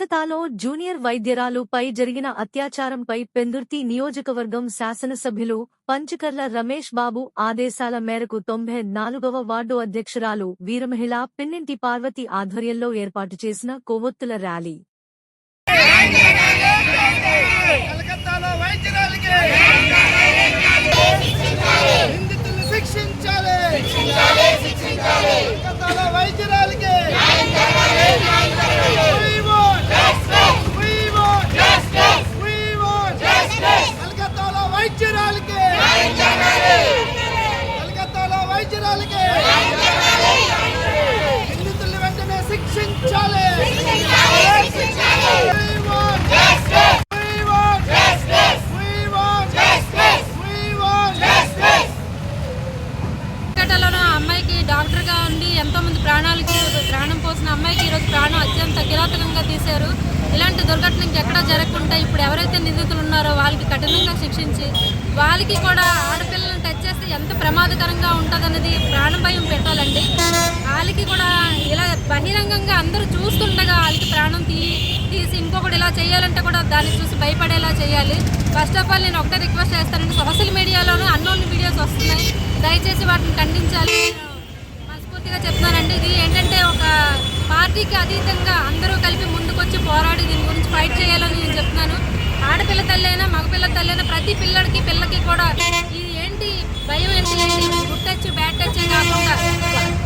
కలకతాలో junior వైద్యురాలుపై జరిగిన అత్యాచారంపై పెందుర్తి నియోజకవర్గం శాసనసభ్యులు పంచకర్ల రమేష్ బాబు ఆదేశాల మేరకు 94వ వార్డు అధ్యక్షురాలు వీరమహిళ పిన్నింటి పార్వతి ఆధ్వర్యంలో ఏర్పాటు చేసిన కొవ్వొత్తుల ర్యాలీ. నిందితుల్ని వెంటనే శిక్షించాలి. అమ్మాయికి డాక్టర్ గా ఉండి ఎంతో మంది ప్రాణం పోసిన అమ్మాయికి ఈరోజు ప్రాణం అత్యంత కిరాతకంగా తీశారు. ఇలాంటి దుర్ఘటనకి ఎక్కడా జరగకుండా ఇప్పుడు ఎవరైతే నిందితులు ఉన్నారో వాళ్ళకి కఠినంగా శిక్షించి వాళ్ళకి కూడా ఆడపిల్లలను టచ్ చేస్తే ఎంత ప్రమాదకరంగా ఉంటుందన్నది ప్రాణభయం పెట్టాలండి. వాళ్ళకి కూడా ఇలా బహిరంగంగా అందరూ చూస్తుండగా వాళ్ళకి ప్రాణం తీసి ఇంకొకటి ఇలా చేయాలంటే కూడా దాన్ని చూసి భయపడేలా చేయాలి. ఫస్ట్ ఆఫ్ ఆల్ నేను ఒకటే రిక్వెస్ట్ చేస్తానండి, సోషల్ మీడియాలోనూ అన్నోన్ వీడియోస్ వస్తున్నాయి, దయచేసి వాటిని ఖండించాలి. మనస్ఫూర్తిగా చెప్తున్నానండి. ఇది ఏంటంటే ఒక పార్టీకి అతీతంగా అందరూ కలిపి ముందుకొచ్చి పోరాడి దీని గురించి ఫైట్ చేయాలని నేను చెప్తున్నాను. ఆడపిల్ల తల్లైనా మగపిల్ల తల్లైనా ప్రతి పిల్లకి కూడా ఇది ఏంటి భయం ఏంటి గుడ్ బ్యాడ్ టచ్ కాకుండా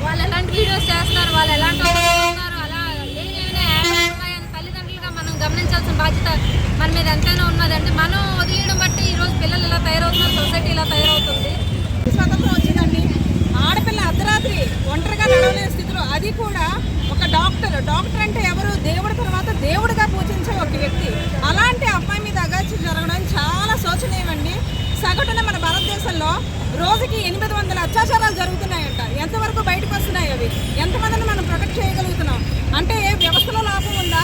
వాళ్ళు ఎలాంటి వీడియోస్ చేస్తున్నారు, వాళ్ళు ఎలాంటి ఉన్నారు, అలా ఏమైనా ఉన్నాయని తల్లిదండ్రులుగా మనం గమనించాల్సిన బాధ్యత మన మీద ఎంతైనా ఉన్నదండి. మనం వదిలేయడం బట్టి ఈరోజు పిల్లలు ఇలా తయారవుతున్నారు, సొసైటీ ఇలా తయారవుతుంది. స్వతంత్రం వచ్చిందండి. ఆడపిల్ల అర్ధరాత్రి ఒంటరిగా నడవలేని స్థితిలో, అది కూడా ఒక డాక్టర్ అంటే ఎవరు, దేవుడి తర్వాత దేవుడిగా పూజించే ఒక వ్యక్తి. అలాంటి అమ్మాయి మీద అగాత్యం జరగడం చాలా శోచనీయమండి. సగటున మన భారతదేశంలో రోజుకి 800 అత్యాచారాలు జరుగుతున్నాయంట. ఎంతవరకు బయటకు వస్తున్నాయి అవి? ఎంతమందిని మనం ప్రొటెక్ట్ చేయగలుగుతున్నాం? అంటే వ్యవస్థలో లోపం ఉందా,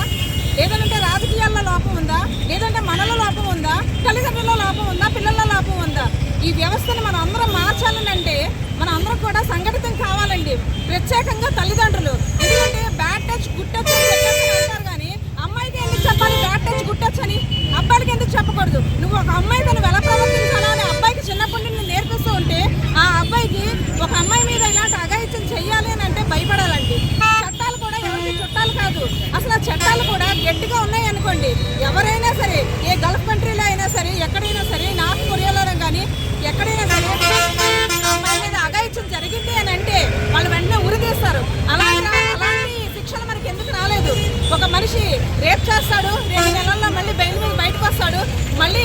లేదంటే రాజకీయాల్లో లోపం ఉందా, లేదంటే మనలో లోపం ఉందా, తల్లిదండ్రుల్లో లోపం ఉందా, పిల్లల్లో లోపం ఉందా? ఈ వ్యవస్థను మనం అందరం మార్చాలనంటే మన అందరం కూడా సంఘటితం కావాలండి. ప్రత్యేకంగా తల్లిదండ్రులు. ఎందుకంటే బ్యాడ్ టచ్ గుడ్ టచ్ అంటారు, కానీ అమ్మాయికి ఎందుకు చెప్పాలి బ్యాడ్ టచ్ గుడ్ టచ్ అని? అబ్బాయికి ఎందుకు చెప్పకూడదు? నువ్వు ఒక అమ్మాయితో నువ్వు ఎలా ప్రవర్తించాలా అని అబ్బాయికి చిన్నప్పటి నుండి నేర్పిస్తూ ఉంటే ఆ అబ్బాయికి ఒక అమ్మాయి మీద ఇలాంటి అఘాయిత్యం చెయ్యాలి అని అంటే భయపడాలండి. చట్టాలు కూడా ఎవరికి చుట్టాలు కాదు. అసలు ఆ చట్టాలు కూడా గట్టిగా ఉన్నాయి అనుకోండి, ఎవరైనా సరే, ఏ గల్ఫ్ కంట్రీలో అయినా సరే, ఎక్కడైనా సరే, నార్త్ కొరియాలో కానీ ఎక్కడైనా సరే అమ్మాయి మీద అఘాయిత్యం జరిగింది అని అంటే వాళ్ళు వెంటనే ఉరిదీస్తారు. అలాంటి శిక్షలు మనకి ఎందుకు రాలేదు? ఒక మనిషి రేప్ చేస్తాడు, 2 నెలల్లో మళ్ళీ బెయిల్ మీద బయటకు వస్తాడు, మళ్ళీ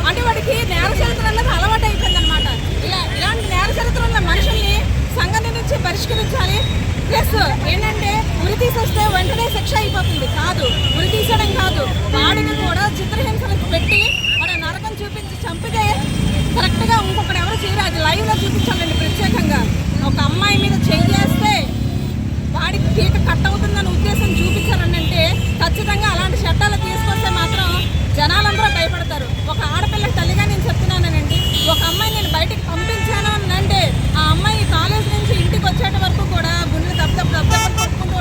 అంటే వాడికి నేర చరిత్ర అన్నది అలవాటు అయిపోయింది అనమాట. ఇలాంటి నేర చరిత్ర ఉన్న మనుషుల్ని సంఘం నుంచి పరిష్కరించాలి. ప్లస్ ఏంటంటే ఉరి తీసేస్తే వెంటనే శిక్ష అయిపోతుంది కాదు, ఉరి తీసేయడం కాదు, వాడిని కూడా చిత్రహింసలకు పెట్టి వాడు నరకం చూపించి చంపితే కరెక్ట్గా ఇంకొకటి ఎవరు చేయరు. అది లైవ్లో చూపించాలండి. ప్రత్యేకంగా ఒక అమ్మాయి మీద చేస్తే వాడికి పీక కట్ అవుతుందని ఉద్దేశం చూపించారనంటే ఖచ్చితంగా అలాంటి చట్టాలు తీసుకొస్తే మాత్రం జనాలందరూ భయపడతారు. ఒక ఆడపిల్లకి తల్లిగా నేను చెప్తున్నానండి, ఒక అమ్మాయి నేను బయటికి పంపించాను అని అంటే ఆ అమ్మాయి కాలేజ్ నుంచి ఇంటికి వచ్చేట వరకు కూడా గుండెలు దెబ్బ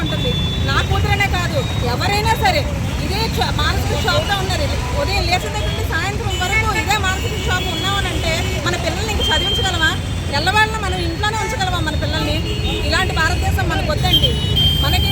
ఉంటుంది. నా కూతురనే కాదు, ఎవరైనా సరే ఇదే మానసిక షాప్లో ఉన్నారు. ఉదయం లేచిన దగ్గర నుండి సాయంత్రం వరకు ఇదే మానసిక షాప్ ఉన్నామనంటే మన పిల్లల్ని ఇంక చదివించగలమా? ఎల్లవాళ్ళని మనం ఇంట్లోనే ఉంచగలమా మన పిల్లల్ని? ఇలాంటి భారతదేశం మనకు వద్దండి. మనకి